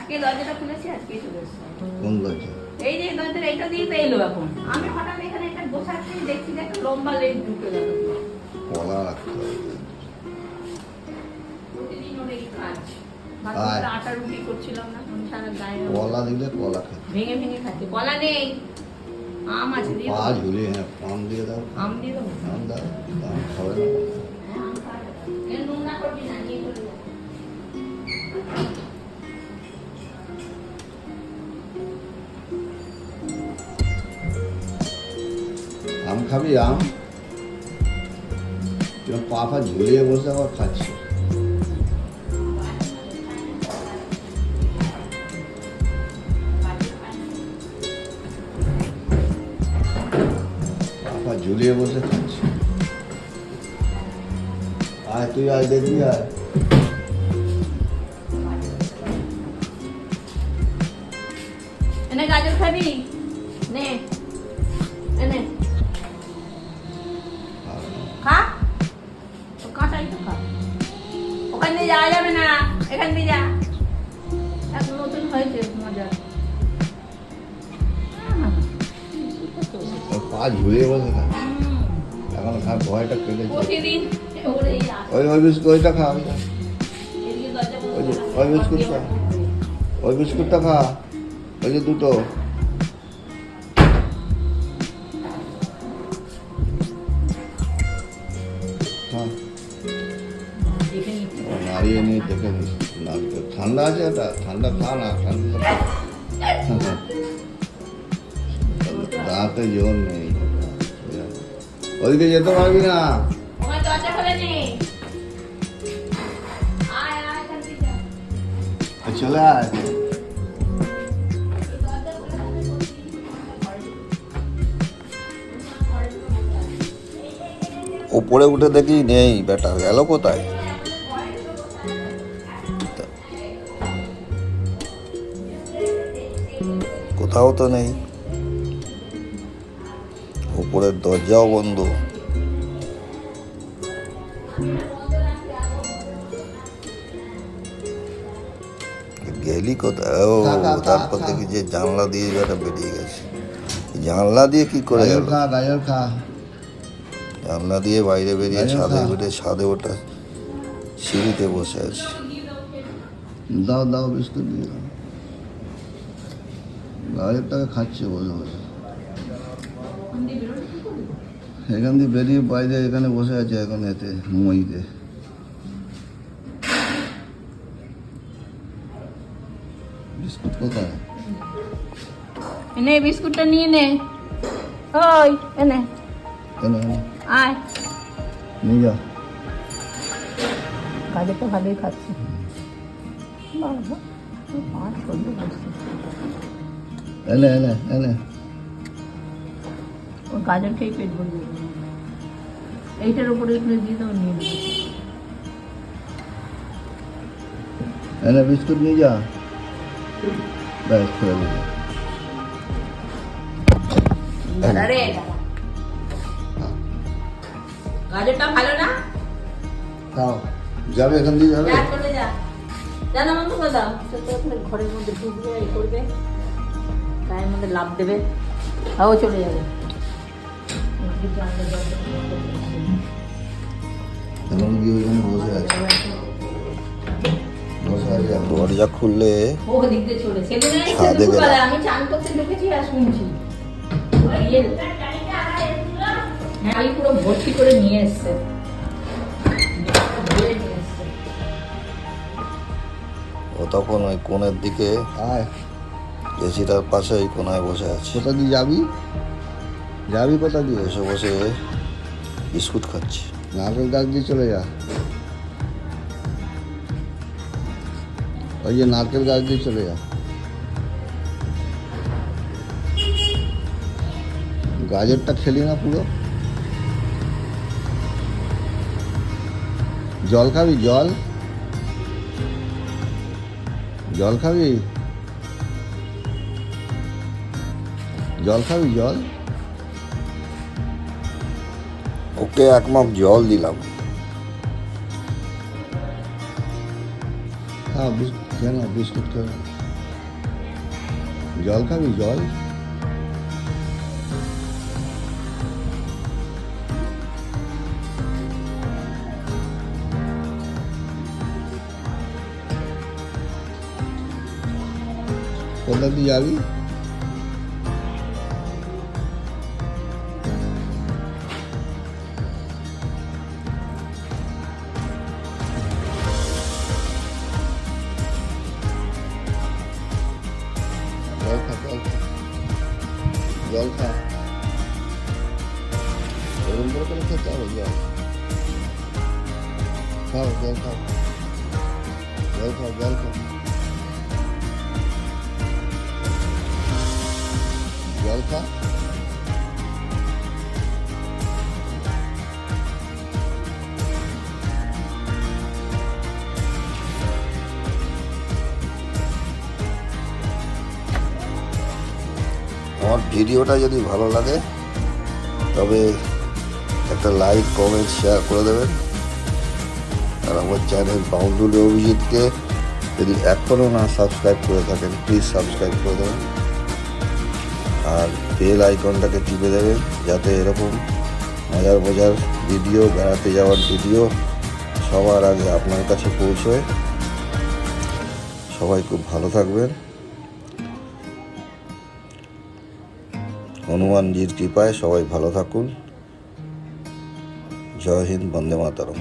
আজকে দরজাটা খুলেছি, আজকেই চলে এসেছে। কোন দরজা? এই যে দরজাটা এইটা দিয়ে তো এলো এখন। আমি হঠাৎ এখানে একটা বসে আছি, দেখছি যে একটা লম্বা লেজ ঢুকে গেল। কলা রাখতে হবে। প্রতিদিন ওর এই কাজ। আয়। আটা রুটি করছিলাম না, আমি সারা গায়ে কলা দিলে কলা খেতে। ভেঙে ভেঙে খাচ্ছে। কলা নেই, আম আছে দিয়ে পা দেবো। ঝুলিয়ে, হ্যাঁ, আম দিয়ে দাও। আম দিয়ে দেবো। আম দাও, আম খাবে না। হ্যাঁ, আম খাওয়া যাবে। এর নোংরা করবি না, নিয়ে চলে যাবো। আম খাবি আম? পা ফা ঝুলিয়ে বসে আবার খাচ্ছি। পা ফা ঝুলিয়ে বসে খাচ্ছি। আয় তুই আয়, দেখবি আয়। এনে গাজর খাবি? নে, এনে খা। তো কাঁচাই তো খা। ওখান দিয়ে যাওয়া যাবে না, এখান দিয়ে যা। এক নতুন হয়েছে মজা। ওর পা ঝুলিয়ে বসে খাচ্ছি। এখন খার ভয়টা কেটেছে। প্রতিদিন ওরে এই আসে। ওই বিস্কুট, ওইটা খা। এদিকে দরজা বন্ধ ওই যে, করা। ওই বিস্কুটটা। ওই বিস্কুটটা খা। ওই যে দুটো। খা। দেখে নিচ্ছি। ও নাড়িয়ে নিয়ে দেখে নিস। নাড়িয়ে ঠান্ডা আছে এটা, ঠান্ডা খা না, ঠান্ডা। দাঁতে জোর নেই। ওইদিকে যেতে পারবি না। ওখানে দরজা খুলে নে। আয় আয়, এখান দিয়ে যা। চলে আয়। দরজা খুলে নে, ওপরে উঠে দেখি নেই, বেটা গেল কোথায়? কোথাও তো নেই, উপরের দরজাও বন্ধ। গেলি কোথায়? ও তারপর দেখি যে জানলা দিয়ে বেটা বেরিয়ে গেছে। জানলা দিয়ে কি করে গাজর গেল? খা, গাজর খা। জানলা দিয়ে বাইরে বেরিয়ে গাজর ছাদে খা। বেরিয়ে ছাদে ওটা সিঁড়িতে বসে আছে। দাও দাও, বিস্কুট দিয়ে দাও। গাজরটাকে খাচ্ছে বসে বসে। এখান দিয়ে বেরিয়ে বাইরে এখানে বসে আছে এখন, এতে মুমইতে। বিস্কুট কোথায়? এনে বিস্কুটটা নিয়ে নে। ওই এনে এনে এনে আয়। নিয়ে যা। গাজরটা ভালোই খাচ্ছে। বাবা, আর সহ্য করছে। এনে এনে এনে। ও গাজর খেয়ে পেট ভরবে। এইটার উপরে এখানে দিয়ে দাও, নিয়ে নেবে। এনে বিস্কুট নিয়ে যা। ব্যাস করে দিবি। আরে গাজরটা ভালো না? খাও। যাবে এখান দিয়ে যাবে? যা চলে যা। জানা বন্ধ করে দাও। সে তো ওখানে ঘরের মধ্যে ঢুকবে, এই করবে, গায়ের মধ্যে লাভ দেবে, হাও চলে যাবে। এখন গিয়ে ওইখানে বসে আছে। বসে আছে এখন। দরজা খুললে ও দিক দিয়ে চলে সেদিনে ছাদে গেলাম। দুপুরবেলা আমি চান করতে ঢুকেছি আর শুনছি হ্যাঁ, আমি পুরো ভর্তি করে নিয়ে এসছে। ও তখন ওই কোণের দিকে আয়। এসিটার পাশে ওই কোনায় বসে আছে। কোথা দিয়ে যাবি? যাবি কোথা দিয়ে? বসে বসে বিস্কুট খাচ্ছে। নারকেল গাছ দিয়ে চলে যা। ওই যে নারকেল গাছ দিয়ে চলে যা। গাজরটা খেলি না পুরো? জল খাবি? জল জল খাবি? জল খাবি? জল? ওকে এক মাপ জল দিলাম। হ্যাঁ, কেন বিস্কুট খাবে? জল খাবি জল? কোথা দিয়ে যাবি? জল খা জল খা জল খা। এরকম করে করে খেতে হবে জল। খাও জল খাও জল খাও জল খাও জল খা। আমার ভিডিওটা যদি ভালো লাগে তবে একটা লাইক কমেন্ট শেয়ার করে দেবেন। আর আমার চ্যানেল বাউন্ডুলে অভিজিৎকে যদি এখনও না সাবস্ক্রাইব করে থাকেন প্লিজ সাবস্ক্রাইব করে দেবেন। আর বেল আইকনটাকে টিপে দেবেন যাতে এরকম মজার মজার ভিডিও, বেড়াতে যাওয়ার ভিডিও সবার আগে আপনার কাছে পৌঁছয়। সবাই খুব ভালো থাকবেন। হনুমানজির কৃপায় সবাই ভালো থাকুন। জয় হিন্দ, বন্দে মাতরম।